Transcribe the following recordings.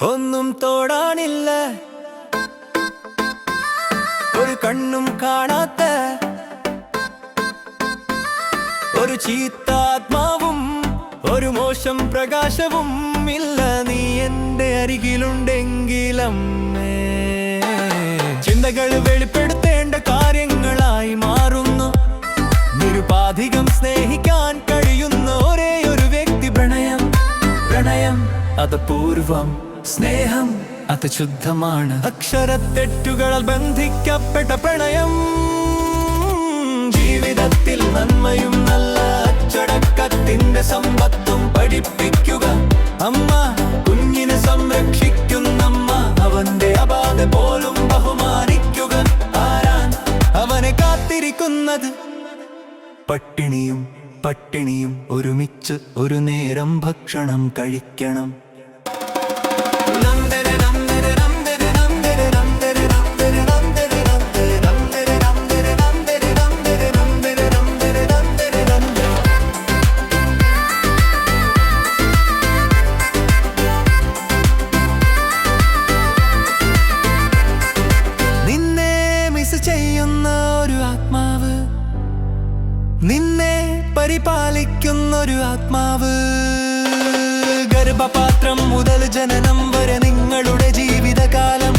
ഒന്നും തോടാനില്ല, ഒരു കണ്ണും കാണാത്ത ഒരു ചീത്താത്മാവും ഒരു മോശം പ്രകാശവും ഇല്ല. നീ എന്റെ അരികിലുണ്ടെങ്കിലും ചിന്തകൾ വെളിപ്പെടുത്തേണ്ട കാര്യങ്ങളായി മാറുന്നു. നിരുപാധികം സ്നേഹിക്കാൻ കഴിയുന്ന ഒരേ ഒരു വ്യക്തി പ്രണയം. പ്രണയം അത് പൂർവം, സ്നേഹം അത് ശുദ്ധമാണ്. അക്ഷരത്തെറ്റുകളാൽ ബന്ധിക്കപ്പെട്ട പ്രണയം. ജീവിതത്തിൽ നന്മയും നല്ല അച്ചടക്കത്തിന്റെ സമ്പത്തും പഠിപ്പിക്കുക. അമ്മ കുഞ്ഞിനെ സംരക്ഷിക്കുന്നമ്മ, അവന്റെ അപാത പോലും ബഹുമാനിക്കുക. ആരാൻ അവനെ കാത്തിരിക്കുന്നത്? പട്ടിണിയും പട്ടിണിയും ഒരുമിച്ച് ഒരു നേരം ഭക്ഷണം കഴിക്കണം. നിന്നെ മിസ് ചെയ്യുന്ന ഒരു ആത്മാവ്, നിന്നെ പരിപാലിക്കുന്നൊരു ആത്മാവ്. ഗർഭപാത്രം മുതൽ ജനനം വരെ നിങ്ങളുടെ ജീവിതകാലം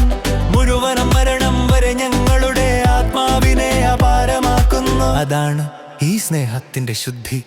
മുഴുവനും മരണം വരെ ഞങ്ങളുടെ ആത്മാവിനെ അപാരമാക്കുന്നു. അതാണ് ഈ സ്നേഹത്തിന്റെ ശുദ്ധി.